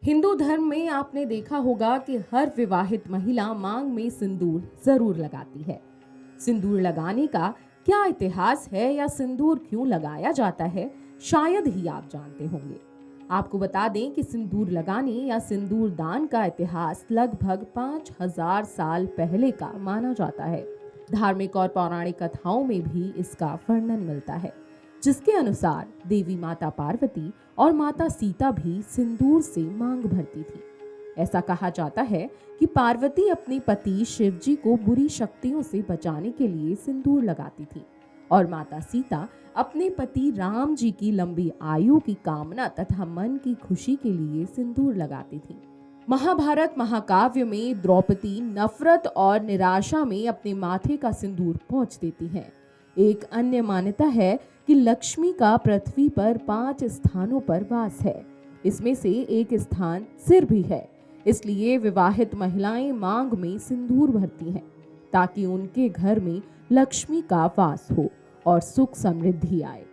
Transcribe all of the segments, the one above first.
हिंदू धर्म में आपने देखा होगा कि हर विवाहित महिला मांग में सिंदूर जरूर लगाती है। सिंदूर लगाने का क्या इतिहास है या सिंदूर क्यों लगाया जाता है, शायद ही आप जानते होंगे। आपको बता दें कि सिंदूर लगाने या सिंदूर दान का इतिहास लगभग 5000 साल पहले का माना जाता है। धार्मिक और पौराणिक कथाओं में भी इसका वर्णन मिलता है, जिसके अनुसार देवी माता पार्वती और माता सीता भी सिंदूर से मांग भरती थी। ऐसा कहा जाता है कि पार्वती अपने पति शिव जी को बुरी शक्तियों से बचाने के लिए सिंदूर लगाती थी और माता सीता अपने पति राम जी की लंबी आयु की कामना तथा मन की खुशी के लिए सिंदूर लगाती थी। महाभारत महाकाव्य में द्रौपदी नफरत और निराशा में अपने माथे का सिंदूर पोंछ देती हैं। एक अन्य मान्यता है कि लक्ष्मी का पृथ्वी पर 5 स्थानों पर वास है। इसमें से एक स्थान सिर भी है। इसलिए विवाहित महिलाएं मांग में सिंदूर भरती हैं ताकि उनके घर में लक्ष्मी का वास हो और सुख समृद्धि आए।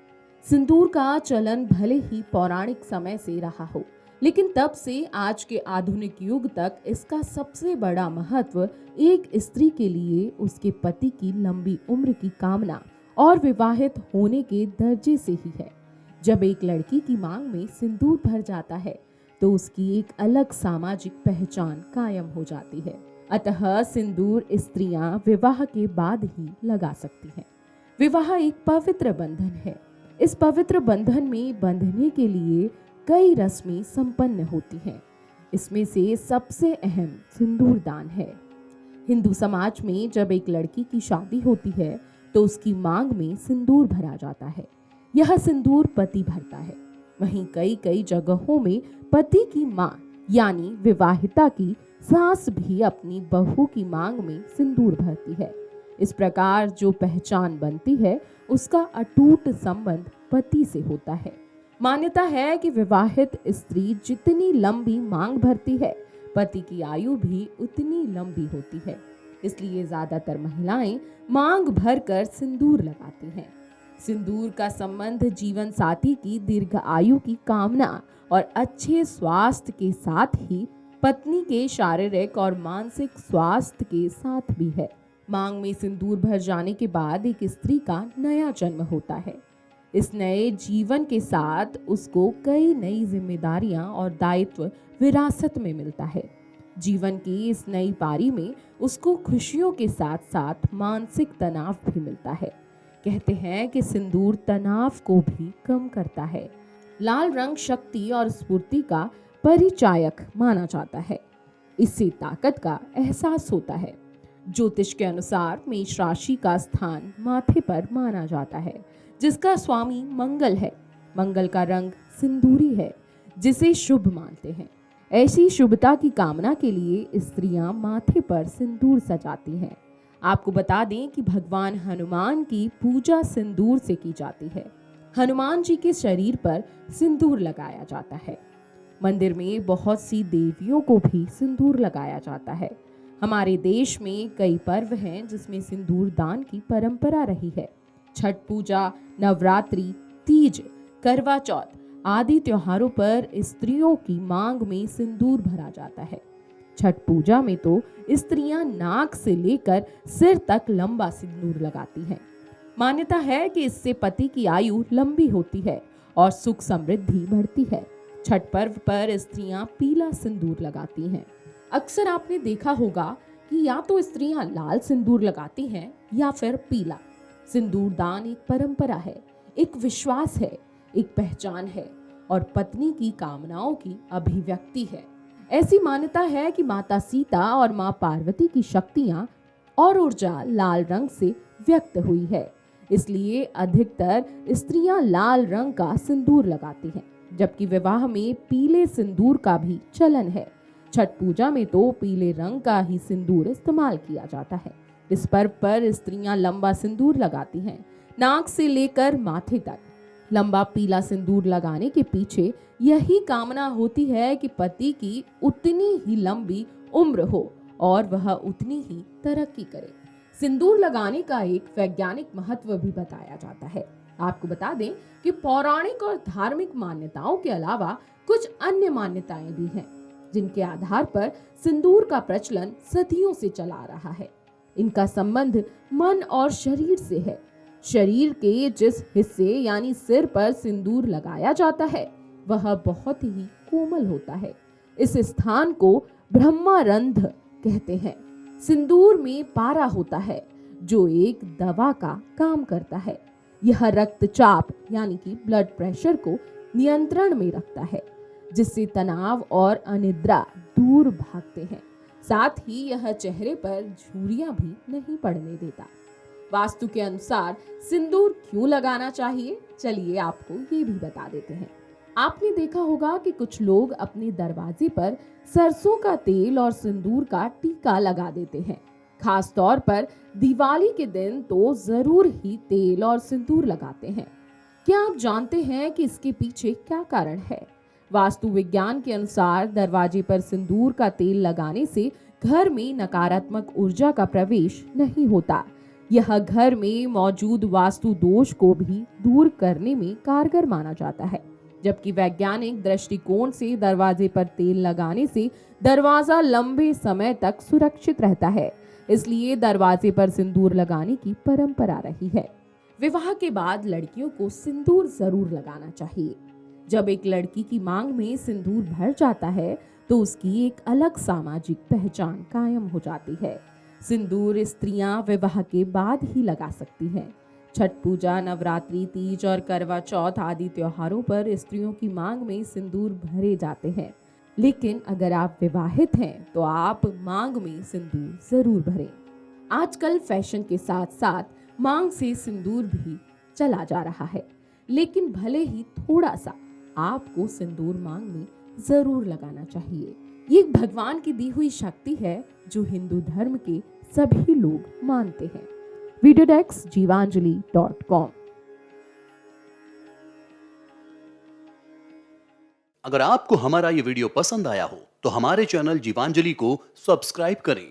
सिंदूर का चलन भले ही पौराणिक समय से रहा हो, लेकिन तब से आज के आधुनिक युग तक इसका सबसे बड़ा महत्व एक स्त्री के लिए उसके पति की लंबी उम्र की कामना और विवाहित होने के दर्जे से ही है। जब एक लड़की की मांग में सिंदूर भर जाता है तो उसकी एक अलग सामाजिक पहचान कायम हो जाती है। अतः सिंदूर स्त्रियां विवाह के बाद ही लगा सकती हैं। विवाह एक पवित्र बंधन है। इस पवित्र बंधन में बंधने के लिए कई रस्में संपन्न होती हैं। इसमें से सबसे अहम सिंदूर दान है। हिंदू समाज में जब एक लड़की की शादी होती है तो उसकी मांग में सिंदूर भरा जाता है। यह सिंदूर पति भरता है। वहीं कई जगहों में पति की मां यानी विवाहिता की सास भी अपनी बहू की मांग में सिंदूर भरती है। इस प्रकार जो पहचान बनती है उसका अटूट संबंध पति से होता है। मान्यता है कि विवाहित स्त्री जितनी लंबी मांग भरती है, पति की आयु भी उतनी लंबी होती है। इसलिए ज्यादातर महिलाएं मांग भरकर सिंदूर लगाती हैं। सिंदूर का संबंध जीवन साथी की दीर्घ आयु की कामना और अच्छे स्वास्थ्य के साथ ही पत्नी के शारीरिक और मानसिक स्वास्थ्य के साथ भी है। मांग में सिंदूर भर जाने के बाद एक स्त्री का नया जन्म होता है। इस नए जीवन के साथ उसको कई नई जिम्मेदारियां और दायित्व विरासत में मिलता है। जीवन की इस नई पारी में उसको खुशियों के साथ साथ मानसिक तनाव भी मिलता है। कहते हैं कि सिंदूर तनाव को भी कम करता है। लाल रंग शक्ति और स्फूर्ति का परिचायक माना जाता है। इससे ताकत का एहसास होता है। ज्योतिष के अनुसार मेष राशि का स्थान माथे पर माना जाता है, जिसका स्वामी मंगल है। मंगल का रंग सिंदूरी है, जिसे शुभ मानते हैं। ऐसी शुभता की कामना के लिए स्त्रियां माथे पर सिंदूर सजाती हैं। आपको बता दें कि भगवान हनुमान की पूजा सिंदूर से की जाती है। हनुमान जी के शरीर पर सिंदूर लगाया जाता है। मंदिर में बहुत सी देवियों को भी सिंदूर लगाया जाता है। हमारे देश में कई पर्व हैं जिसमें सिंदूर दान की परंपरा रही है। छठ पूजा, नवरात्रि, तीज, करवा चौथ आदि त्योहारों पर स्त्रियों की मांग में सिंदूर भरा जाता है। छठ पूजा में तो स्त्रियां नाक से लेकर सिर तक लंबा सिंदूर लगाती हैं। मान्यता है कि इससे पति की आयु लंबी होती है और सुख समृद्धि बढ़ती है। छठ पर्व पर स्त्रियां पीला सिंदूर लगाती हैं। अक्सर आपने देखा होगा कि या तो स्त्रियां लाल सिंदूर लगाती हैं या फिर पीला। सिंदूर दान एक परंपरा है, एक विश्वास है, एक पहचान है और पत्नी की कामनाओं की अभिव्यक्ति है। ऐसी मान्यता है कि माता सीता और मां पार्वती की शक्तियां और ऊर्जा लाल रंग से व्यक्त हुई है। इसलिए अधिकतर स्त्रियां लाल रंग का सिंदूर लगाती हैं, जबकि विवाह में पीले सिंदूर का भी चलन है। छठ पूजा में तो पीले रंग का ही सिंदूर इस्तेमाल किया जाता है। इस पर्व पर स्त्रियां लंबा सिंदूर लगाती हैं, नाक से लेकर माथे तक। लंबा पीला सिंदूर लगाने के पीछे यही कामना होती है कि पति की उतनी ही लंबी उम्र हो और वह उतनी ही तरक्की करे। सिंदूर लगाने का एक वैज्ञानिक महत्व भी बताया जाता है। आपको बता दें कि पौराणिक और धार्मिक मान्यताओं के अलावा कुछ अन्य मान्यताएं भी हैं। जिनके आधार पर सिंदूर का प्रचलन सदियों से चला आ रहा है। इनका संबंध मन और शरीर से है। शरीर के जिस हिस्से यानी सिर पर सिंदूर लगाया जाता है वह बहुत ही कोमल होता है। इस स्थान को ब्रह्मारंध्र कहते हैं। सिंदूर में पारा होता है जो एक दवा का काम करता है। यह रक्तचाप यानी कि ब्लड प्रेशर को नियंत्रण में रखता है, जिससे तनाव और अनिद्रा दूर भागते हैं। साथ ही यह चेहरे पर झुर्रियां भी नहीं पड़ने देता। वास्तु के अनुसार सिंदूर क्यों लगाना चाहिए, चलिए आपको ये भी बता देते हैं। आपने देखा होगा कि कुछ लोग अपने दरवाजे पर सरसों का तेल और सिंदूर का टीका लगा देते हैं। खास तौर पर दिवाली के दिन तो जरूर ही तेल और सिंदूर लगाते हैं। क्या आप जानते हैं कि इसके पीछे क्या कारण है? वास्तु विज्ञान के अनुसार दरवाजे पर सिंदूर का तेल लगाने से घर में नकारात्मक ऊर्जा का प्रवेश नहीं होता। यह घर में मौजूद वास्तु दोष को भी दूर करने में कारगर माना जाता है। जबकि वैज्ञानिक दृष्टिकोण से दरवाजे पर तेल लगाने से दरवाजा लंबे समय तक सुरक्षित रहता है। इसलिए दरवाजे पर सिंदूर लगाने की परंपरा रही है। विवाह के बाद लड़कियों को सिंदूर जरूर लगाना चाहिए। जब एक लड़की की मांग में सिंदूर भर जाता है तो उसकी एक अलग सामाजिक पहचान कायम हो जाती है। सिंदूर स्त्रियां विवाह के बाद ही लगा सकती हैं। छठ पूजा, नवरात्रि, तीज और करवा चौथ आदि त्योहारों पर स्त्रियों की मांग में सिंदूर भरे जाते हैं। लेकिन अगर आप विवाहित हैं तो आप मांग में सिंदूर जरूर भरें। आजकल फैशन के साथ साथ मांग से सिंदूर भी चला जा रहा है, लेकिन भले ही थोड़ा सा आपको सिंदूर मांग में जरूर लगाना चाहिए। ये एक भगवान की दी हुई शक्ति है जो हिंदू धर्म के सभी लोग मानते हैं। Video desk jivanjali.com। अगर आपको हमारा ये वीडियो पसंद आया हो तो हमारे चैनल जीवांजलि को सब्सक्राइब करें